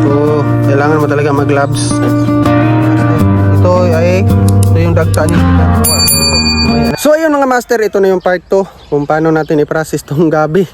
So kailangan mo talaga mag gloves. Ito yung dagta niya. So ayun mga master, ito na yung part 2 kung paano natin i-process tong gabi.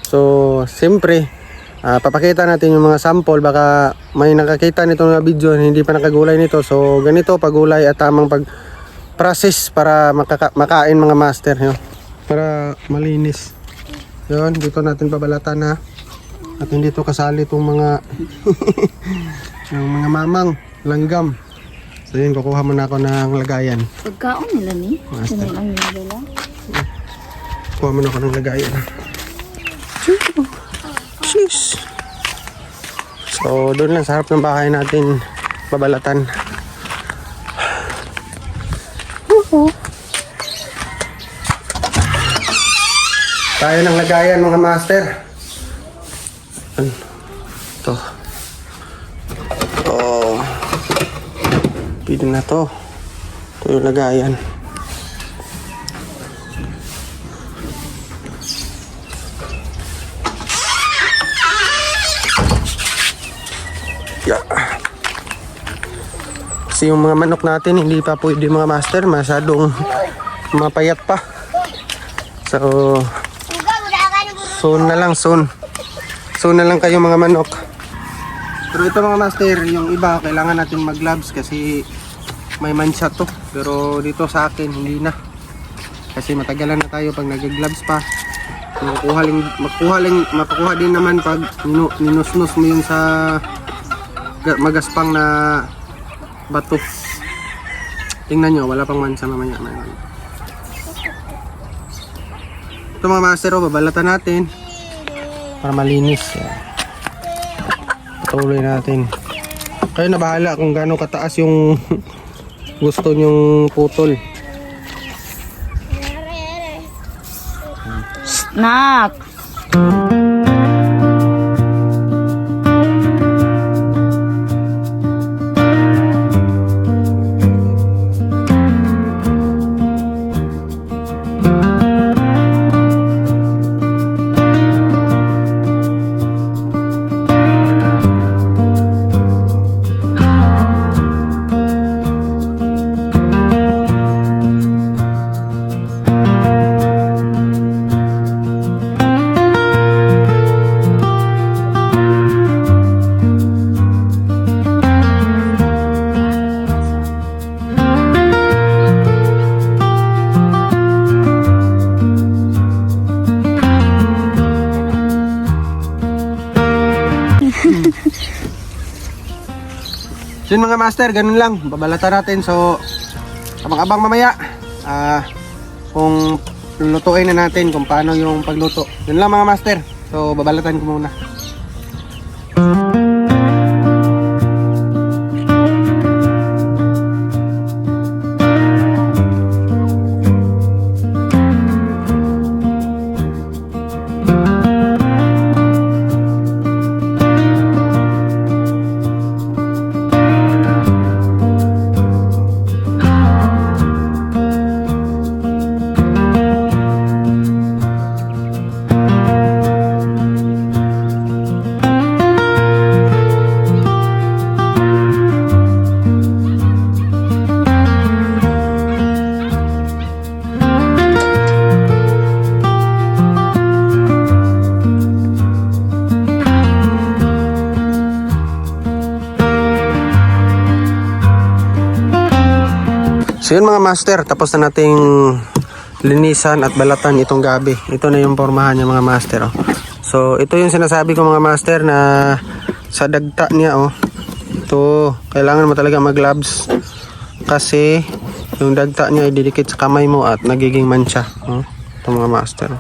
So siyempre papakita natin yung mga sample, baka may nakakita nito na video hindi pa nakagulay nito. So ganito pagulay at tamang pag process para makain mga master yun, para malinis yun. Dito natin babalatan ha, at hindi to kasali itong mga yung mga mamang langgam. So yun, kukuha muna ako ng lagayan. Pagkaon nila ni Master, ang nila. kuha muna ako ng lagayan. Jeez. So doon lang sa harap ng bahay natin babalatan. Tayo ng lagayan mga master. Ito. Oh. Pwede na to. Ito yung lagayan. Yeah. Kasi yung mga manok natin hindi pa pwede mga master, masyadong mapayat pa. So soon na lang, soon na lang kayo mga manok. Pero ito mga master, yung iba kailangan natin mag gloves kasi may mancha to. Pero dito sa akin hindi na, kasi matagalan na tayo pag nag gloves pa. Makukuha din naman pag ninusnus mo yung sa magaspang na bato. Tingnan nyo, wala pang mancha mamaya. Ito mga master, babalatan natin para malinis. Patuloy natin. Kayo na bahala kung gaano kataas yung gusto nyong putol. Snack. So yun mga master, ganun lang, babalatan natin. So abang-abang mamaya kung lulutuin na natin kung paano yung pagluto. Yun lang mga master, so babalatan ko muna. So yun mga master, tapos na nating linisan at balatan itong gabi. Ito na yung pormahan niya mga master. Oh. So ito yung sinasabi ko mga master na sa dagta niya. Oh. Ito, kailangan mo talaga mag gloves kasi yung dagta niya ididikit sa kamay mo at nagiging mancha. Oh. Ito mga master.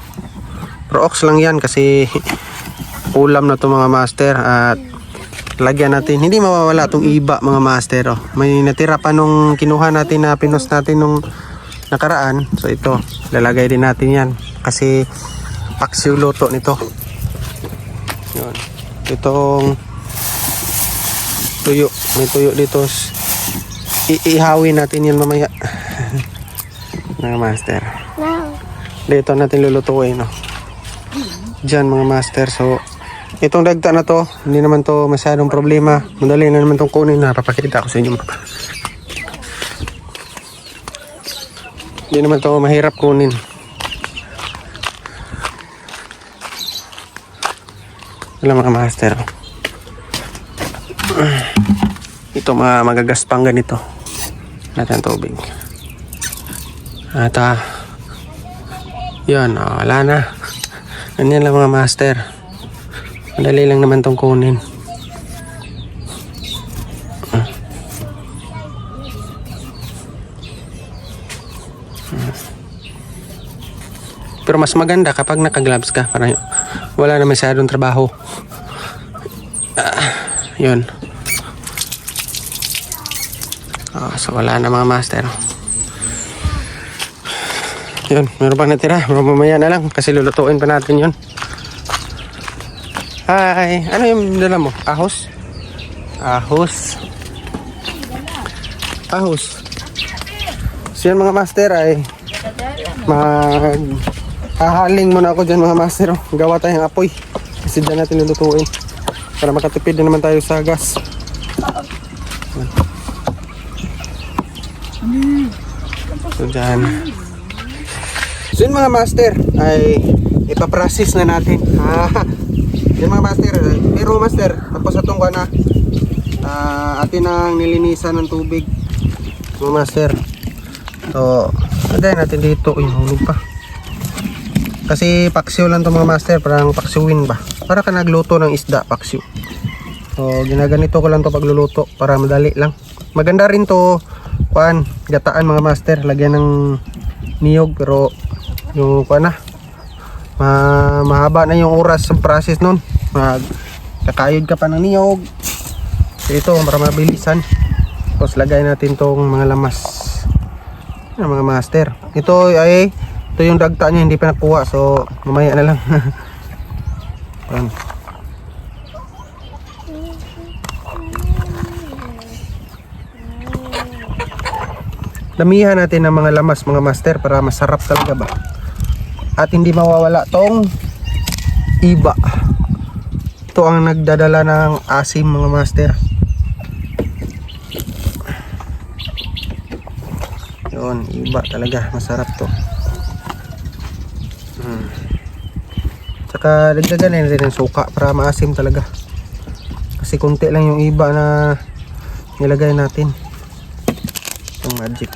Pero ox lang yan kasi ulam na to mga master. At lagyan natin, hindi mawawala itong iba mga master. Oh. May natira pa nung kinuha natin na pinos natin nung nakaraan. So ito, lalagay din natin yan kasi paksiw luto nito. Yun. Itong tuyo, may tuyo dito. Iihawin natin yan mamaya. Mga master. Dito natin lulutuin. No? Diyan mga master. So Itong dagta na to, hindi naman to masyadong problema. Madali na naman tong kunin na papakita ko sa inyo. Hindi naman to mahirap kunin. Wala mga master. Ito mga magagaspang ganito. Natin tubig. At yun, wala na. Ganyan lang mga master. Madali lang naman tong kunin. Pero mas maganda kapag naka-gloves ka para wala na masyadong trabaho. Yun. So wala na mga master. Yun, meron pa natira. Mamaya na lang kasi lulutuin pa natin yun. Hi! Ano yung dala mo? Ahos? Ahos. Ahos. So yan mga master ay hahaling muna ako dyan mga master. Gawa tayong apoy. Kasi dyan natin lulutuin. Para makatipid na naman tayo sa gas. So dyan. So yun mga master ay ipaprocess na natin. Yun mga master. Pero master, tapos itong na atin ang nilinisan ng tubig. Mga master. So, lagay natin dito. Uy, hulog pa. Kasi paksiw lang to mga master. Parang paksiwin ba? Para ka nagluto ng isda, paksiw. So, ginaganito ko lang to pagluluto para madali lang. Maganda rin to, gataan mga master. Lagyan ng niyog pero yung mahaba na yung oras sa process nun. Kakayod ka pa ng niyog. So, ito para mabilisan. Tapos lagay natin tong mga lamas. Yan mga master. Ito yung dagta niya hindi pa nakuha. So mamaya na lang. Yan. Damihan natin ng mga lamas mga master para masarap talaga ba. At hindi mawawala tong iba. Ito ang nagdadala ng asim mga master. Yun, iba talaga, masarap to. Tsaka dagdagan na natin ng suka para maasim talaga. Kasi konti lang yung iba na nilagay natin. Itong magic.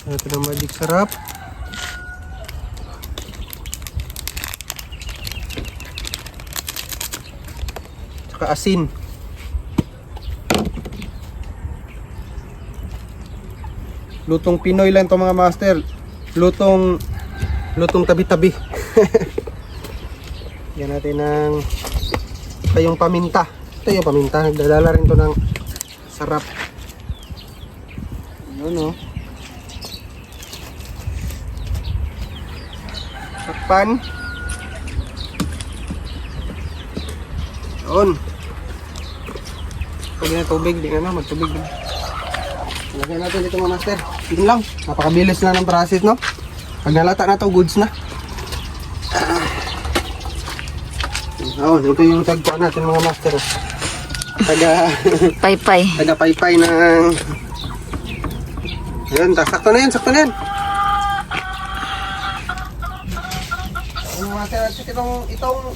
Ito na magic sarap. Tsaka asin. Lutong Pinoy lang to mga master. Lutong tabi-tabi. Yan natin ng yung paminta. Ito yung paminta. Nagdadala rin to ng sarap. Yun o. Takpan. Yun. Pag na tubig, di na magtubig. Lagyan natin dito mga master. Yun lang. Napakabilis na ng process, no? Pag nalata na to, goods na. Ito yung tagpuan natin mga master. Paypay. Taga-paypay ng... Ayun, sakto na yan, sakto na yan. Mga master, at itong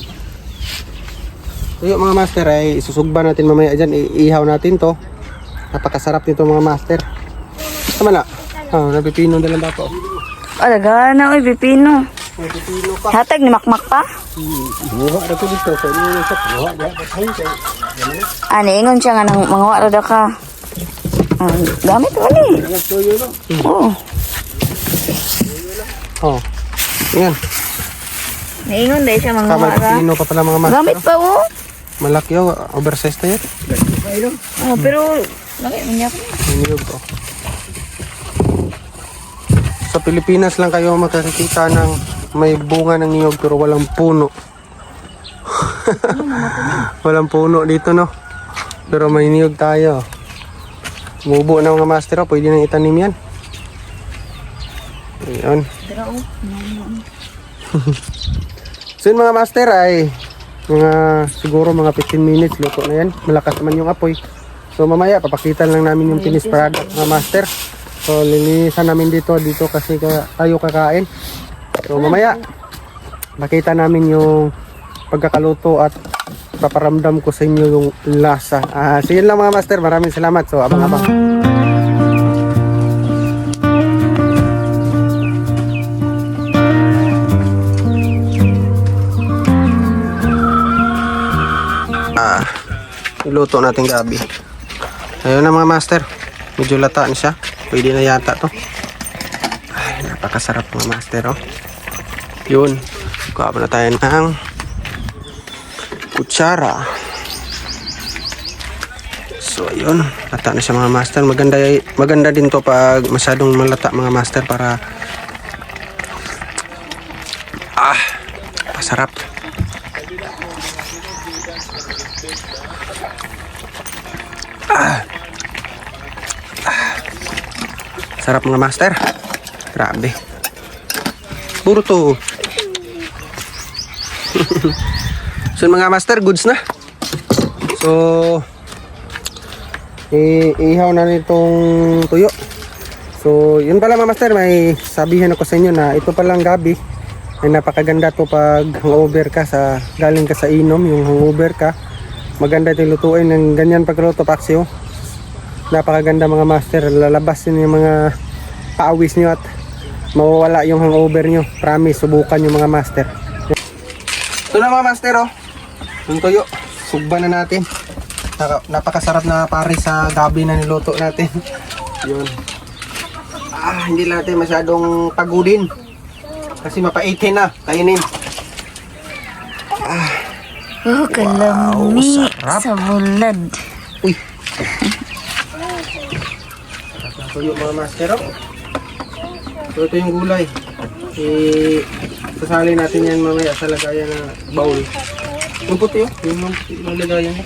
tuyo mga master ay isusugba natin mamaya dyan. Iihaw natin to. Napakasarap nito mga master. Tama na. Nabipino na lang ba po? Alaga na, uy, pipino. Nabipino pa. Hatag ni makmak pa? Buha na ito dito. Sa inyo yung sap. Buha na. Ano, ingon siya nga ng mga warada ka. Gamit mo ni. Tuyo lang. Oo. Yan. Naingon dahil siya mga wara. Nabipino pa pala mga master. Gamit pa, oh. Malaki o. Oversize na yan. Pero, laki, manyak na. Niyog ko. Sa Pilipinas lang kayo makakita ng may bunga ng niyog pero walang puno. Walang puno dito, no? Pero may niyog tayo. Mubo na mga master, oh. Pwede nang itanim yan. Ayun. So yun mga master ay siguro mga 15 minutes luto na yan. Malakas naman yung apoy. So mamaya papakita lang namin yung finished product mga master. So linisan namin dito kasi tayo kakain. So mamaya makita namin yung pagkakaluto at paparamdam ko sa inyo yung lasa. So yun lang mga master, maraming salamat. So abang-abang. Iluto natin gabi. Ayun na mga master, medyo lataan siya. Pwede na yata to. Ay, napakasarap mga master, oh. Yun, kuha pa na tayo ng kutsara. So ayun, lata na siya mga master. Maganda din to pag masyadong malata mga master para pasarap. Sarap mga master. Grabe. Puro to. So mga master, goods na. So ihaw na nitong tuyo. So yun pala mga master, may sabihin ako sa inyo na ito palang gabi ay napakaganda to pag hangover ka galing ka sa inom, yung hangover ka. Maganda itong lutuin ng ganyan pagluto paksiw. Napakaganda mga master, lalabas yun yung mga paawis nyo at mawawala yung hangover nyo. Promise, subukan yung mga master. Ito na mga master, oh. Yung tuyo, sugba na natin. Napakasarap na pare sa gabi na niluto natin. Yun. Hindi natin masyadong pagudin kasi mapaitin na, kainin. Oh, kalami sarap. sa bulad. Uy. Tuyo mga master, oh. So ito yung gulay. Sasali natin yan mamaya sa lagayan na bowl. Yung puti, oh. Yung lagayan mo.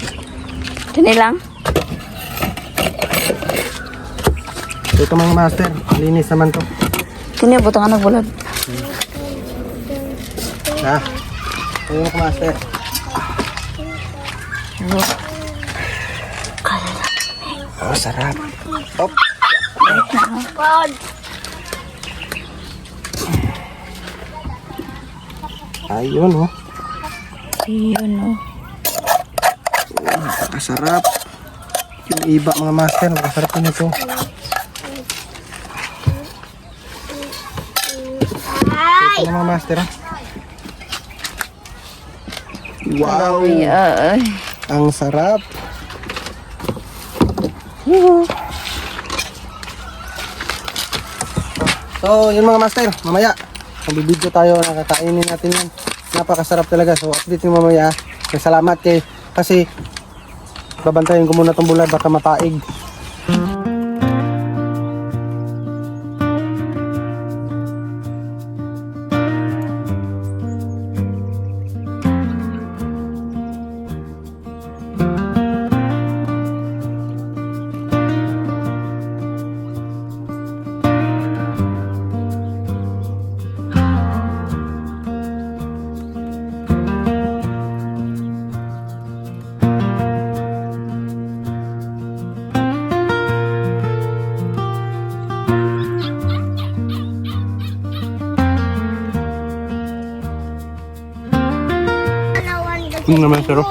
Tini lang. So ito mga master, linis naman to. Tini butang anak bulad. Ayun mga master. Oh, sarap. Op. Ayun, oh. Ayun, oh. Napakasarap. Yung iba mga master, napakasarap na ito. Ito na mga master, ah. Wow! Ay. Ang sarap. So, yun mga master, mamaya magbibideo tayo, nakakainin natin yan. Napakasarap talaga. So, update nyo mamaya. Salamat kasi babantayan ko muna itong bulad, baka mapaig. Naman pero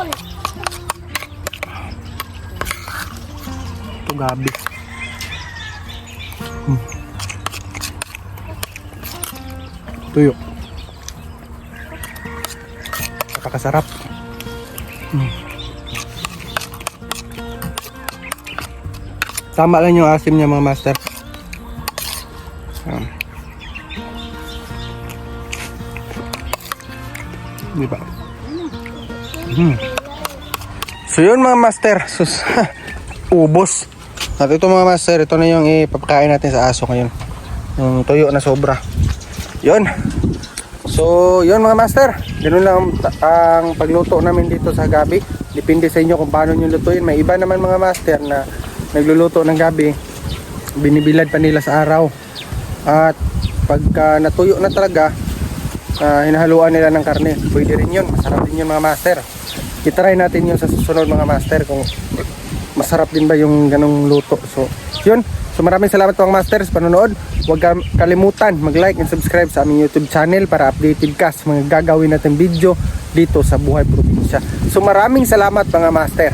ito gabi. Tuyo. Napakasarap. Tama lang yung asim niya mga master. Di ba? So yun mga master, ubos. At ito mga master, ito na yung ipapakain natin sa aso ngayon. Yung tuyo na sobra. Yun. So, yun mga master. Ganun lang ang pagluto namin dito sa gabi. Depende sa inyo kung paano nyo lutuin. May iba naman mga master na nagluluto ng gabi, binibilad pa nila sa araw. At pagka natuyo na talaga, hinahaluan nila ng karne. Pwede rin yun. Masarap din yun mga master. Itry natin yun sa susunod mga master kung masarap din ba yung ganong luto. So, yun. So maraming salamat mga master sa panonood. Huwag kalimutan mag-like and subscribe sa aming YouTube channel para updated ka sa mga gagawin natin video dito sa Buhay Probinsya. So maraming salamat mga master.